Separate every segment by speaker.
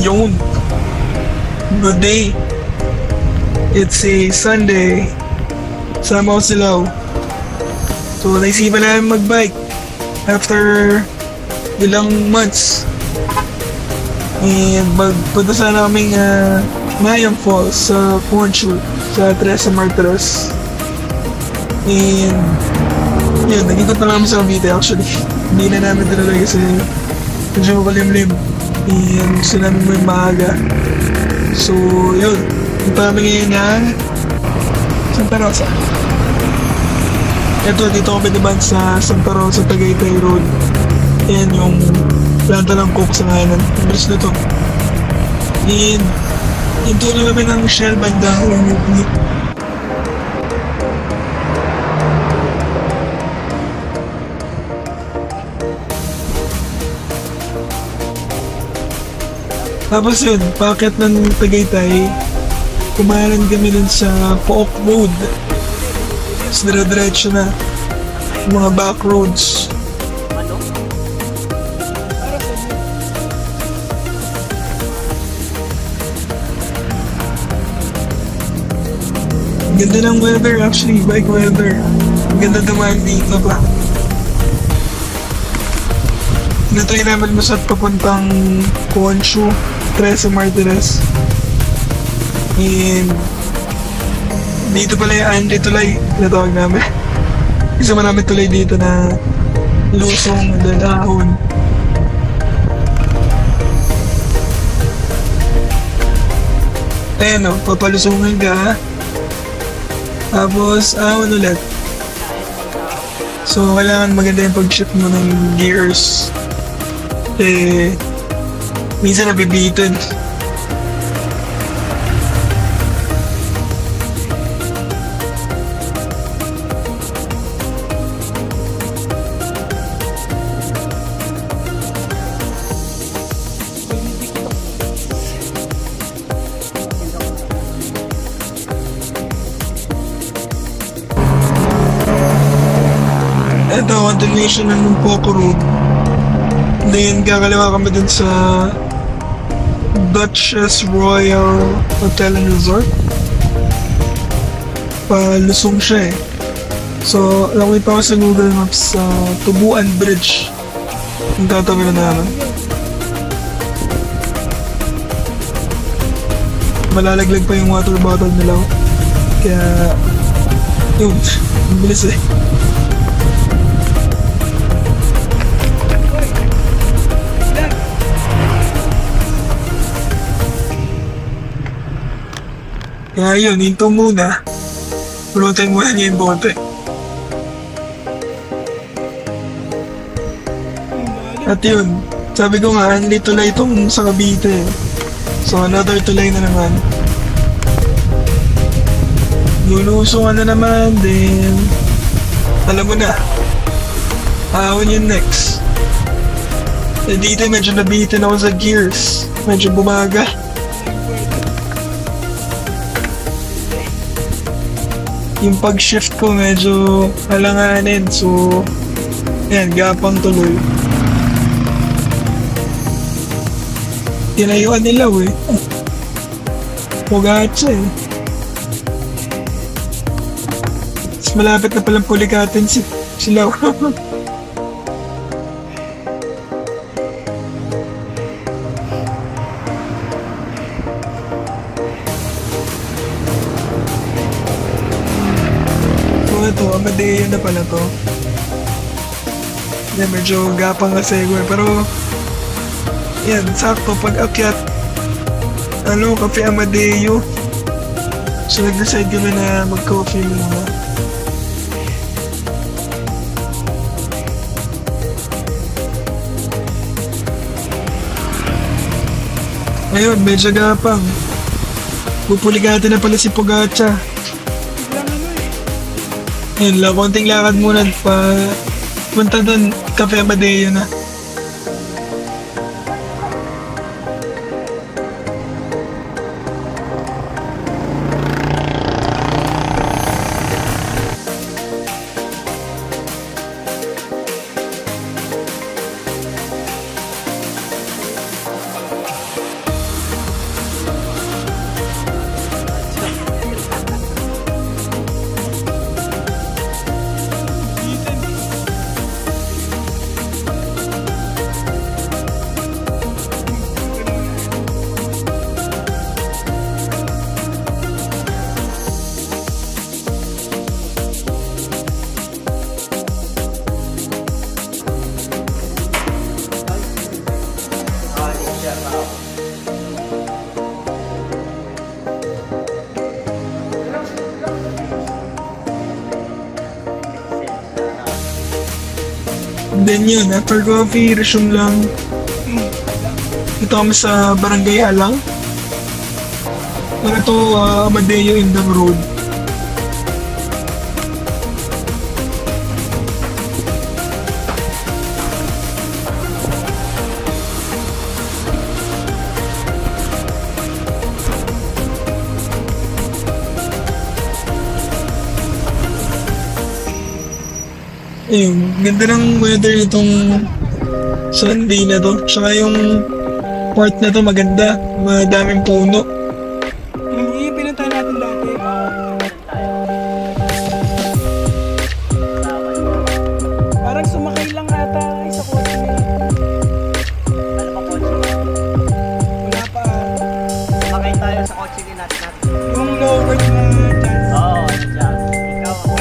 Speaker 1: Yun. Good day. It's a Sunday. Sama ko si Lau. So, naisipan namin mag-bike after ilang months. And magpunta sana kaming Mayang Falls sa Poncho sa Teresa Martires. And yun, nag-ikot na lang kami sa Cavite actually. Hindi na namin tinalay kasi medyo mapalimlim. And gusto namin may maaga. So, yun. Punta kami ngayon na Santa Rosa. Dito kami naman sa Santa Rosa, Tagaytay Road. Ayan yung planta ng coke sa ngayon. Ang bilis na to. And ito na kami ng Shell bandang UP. Tapos yun, packet ng Tagaytay, kumalan kami dun sa Pook Road. Tapos dire-diretso na mga back roads. Ganda ng weather actually, bike weather. Ganda naman dito pa. Natry namin masat papuntang Concho, Teresa Martires. And dito pala yung Andy Tulay na tawag namin. Isa man namin tulay dito na lusong and ahon. Ayan o, papalusungan ka. Tapos ahon ulit. So kailangan maganda yung pag-shift mo ng gears. Minsan nabibitin. Ito, continuation ng Poco Road. Then, kakaliwa kami dun sa Duchess Royal Hotel and Resort. Palusong siya eh. So, alam pa ako sa Google Maps sa Tubuan Bridge. Yung tatabi na namin. Malalaglag pa yung water bottle nila. Kaya, yun, ang bilis eh. Kaya yun, hinto muna. Pulutin muna niya yung bote. At yun, sabi ko nga, hindi tulay itong sa Cavite. So another tulay na naman. Lulusungan na naman, then alam mo na, ahon yun next. Eh dito medyo nabitin ako sa gears. Medyo bumaga. Yung pag-shift ko medyo alanganin, so yan, gapang tuloy. Tinayuan nila eh. Pogacha eh. Mas malapit na palang pulikatin sila. Ito, Amadeo na pala to. Yan, medyo gapang na segue. Pero, yan, sakto. Pag akyat, Cafe Amadeo. So, nag-decide kami na mag-coffee muna. Ayun, medyo gapang. Pupuligati na pala si Pogacha. Yun lang, konting lakad muna pa punta doon, Cafe Amadeo na. Then yun, after coffee, resume lang. Ito kami sa Barangay Alang. Para to Amadeo Indang Road. Ayun, ganda ng weather itong Sunday na to. Tsaka yung part na to maganda, madaming puno.
Speaker 2: Yung pinunta natin dati. Parang sumakay lang ata sa kotse nila.
Speaker 3: Ano ba kotse?
Speaker 2: Wala pa.
Speaker 3: Sumakay tayo sa kotse ni Nat Nat.
Speaker 2: Yung lower na chance.
Speaker 3: Oo, dyan. Ikaw ako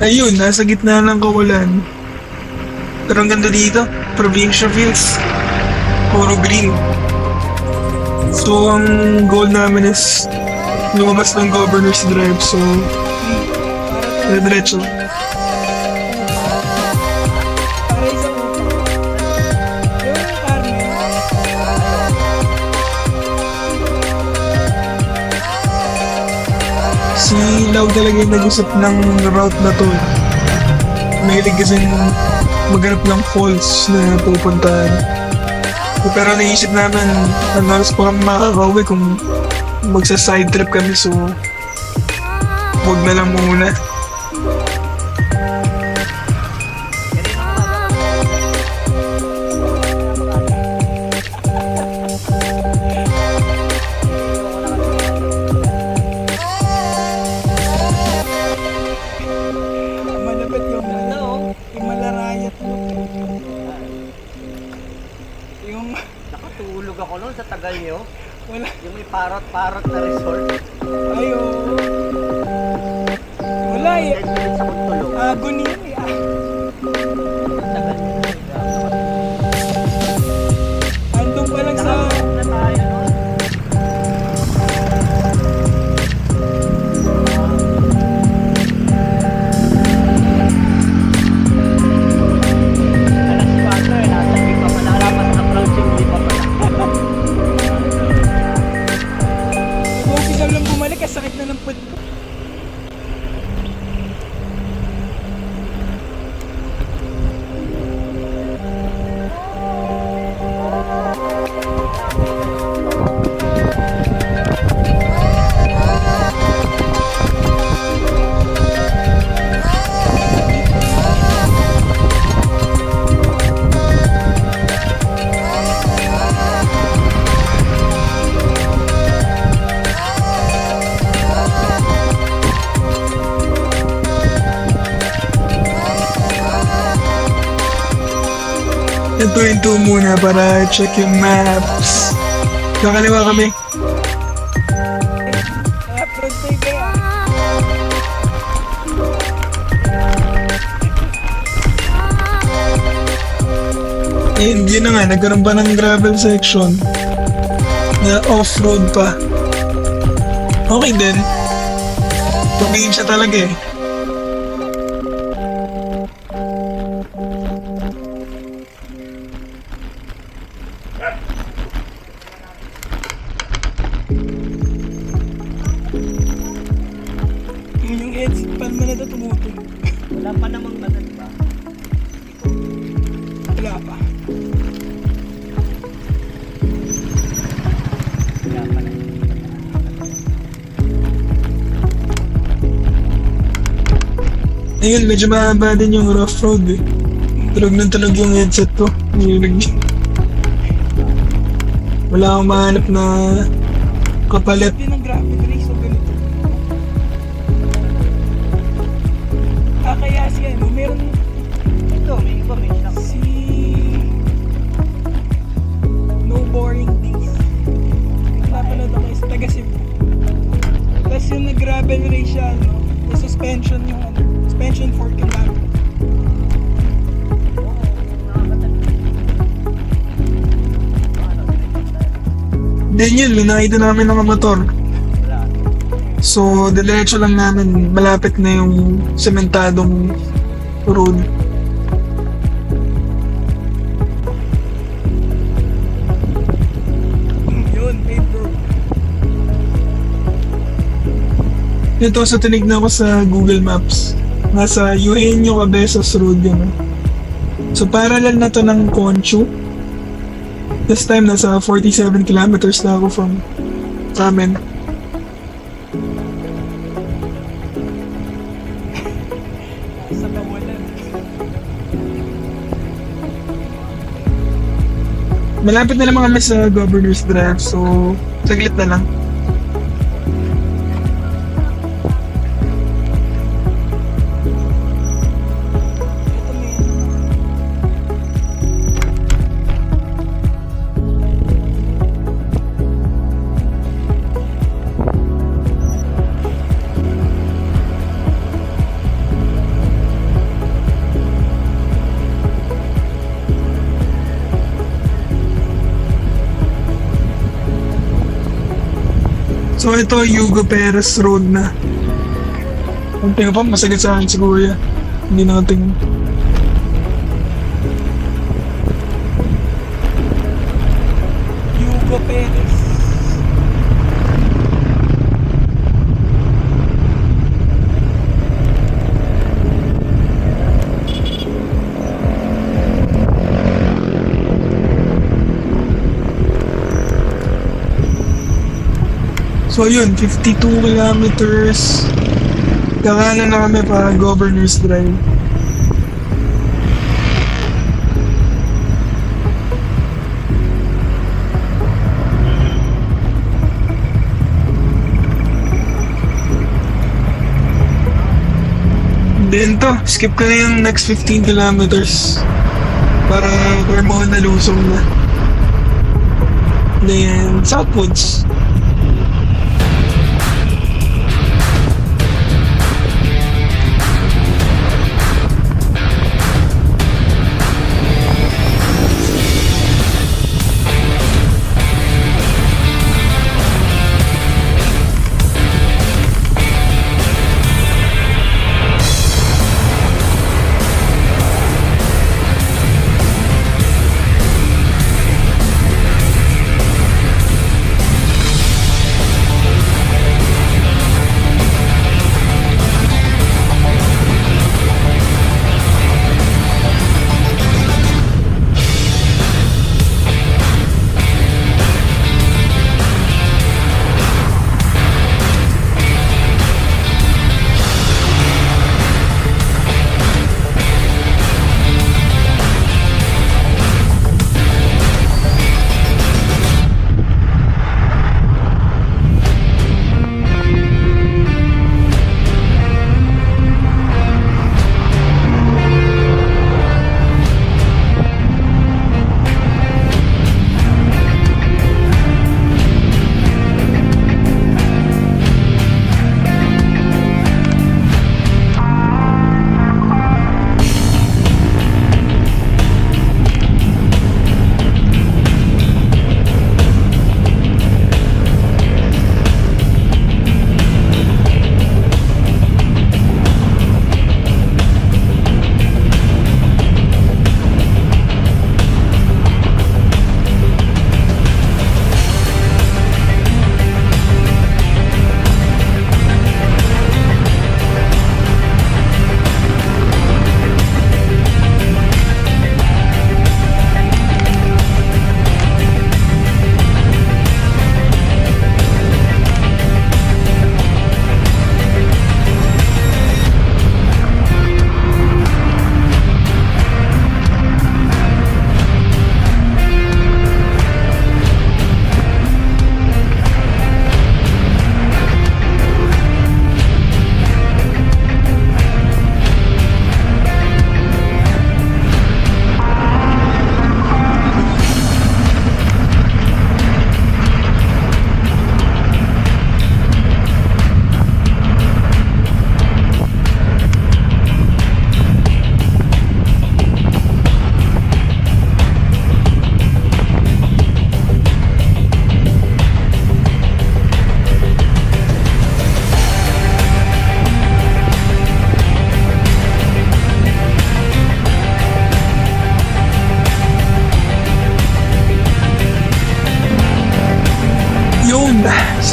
Speaker 1: Ayun, nasa gitna ng kawalan. Pero ang ganda dito, provincial feels. Puro green. So, ang goal namin is lumabas ng Governor's Drive. So, diretso.
Speaker 2: Para isa upo. Yung Carmen.
Speaker 1: Si Lau talaga yung nag-usap ng route na to. Mahilig kasi maghanap ng falls na pupuntahan. Pero naisip namin, oras pa kami makakauwi kung magsa-side trip kami, so huwag na lang muna.
Speaker 2: Malapit yung yung malarayat mo. Yung
Speaker 3: nakatulog ako noon sa tagal nyo.
Speaker 2: wala.
Speaker 3: Yung may parot-parot na resort.
Speaker 2: Ayo. Wala eh.
Speaker 3: 10 minutes akong tulog.
Speaker 2: Agony eh.
Speaker 3: Sa tagal nyo.
Speaker 2: Andun pa lang sa...
Speaker 3: Nakatulog na tayo noon. Alas 4 eh, nasa hindi pa pala. Dapat approaching hindi pa pala.
Speaker 2: Nag-umpisa lang bumalik, kasakit na ng put ko.
Speaker 1: Ito muna para check yung maps. Kakaliwa kami.
Speaker 2: Front tayo kaya.
Speaker 1: Hindi na nga, nagkaroon pa ng gravel section na off-road pa. Okay din. Tumingin siya talaga eh.
Speaker 2: Yung headset palma na ito tumutulog.
Speaker 3: Wala pa namang ganun ba?
Speaker 2: Wala pa.
Speaker 3: Wala pa na.
Speaker 1: Ayun, medyo mahaba din yung rough road eh. Tulog ng tulog yung headset ko. Wala akong mahanap na kapalit.
Speaker 2: Hindi ng graphic race o ganito. Kaya siya, no? Meron
Speaker 3: Ito, may iba may shock.
Speaker 2: si... No Boring Days. Napanood ako is taga Cebu. Tapos yung nag-gravel race siya, no? May suspension yung ano, suspension fork yung bago.
Speaker 1: Then yun, minakita namin ng motor. So, diretso lang namin, malapit na yung sementadong road.
Speaker 2: Yun, paved road.
Speaker 1: Ito sa tinignan ko sa Google Maps. Nasa Eugenio Cabezas Road yun. So, parallel na to ng Conchu. This time, nasa 47 kilometers na ako from sa amin.
Speaker 2: Sa kawalan.
Speaker 1: Malapit na naman kami sa Governor's Drive, so saglit na lang.
Speaker 2: Ito may
Speaker 1: So ito, Hugo Perez Road na. Ang tingin pa, masagit sa akin siguro yan. Hindi nakatingin.
Speaker 2: Hugo Perez.
Speaker 1: So yun, 52 kilometers. Kakanan na kami pa Governor's Drive. Then to, skip ko na yung next 15 kilometers para mo na lusong na. Then, Southwoods.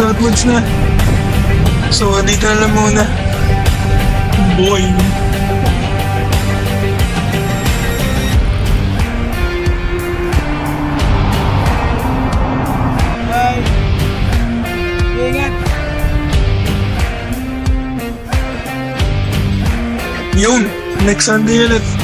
Speaker 1: Southwoods na. So, dito na lang muna. Boy.
Speaker 2: Bye. Ingat.
Speaker 1: Yun, next Sunday ulit.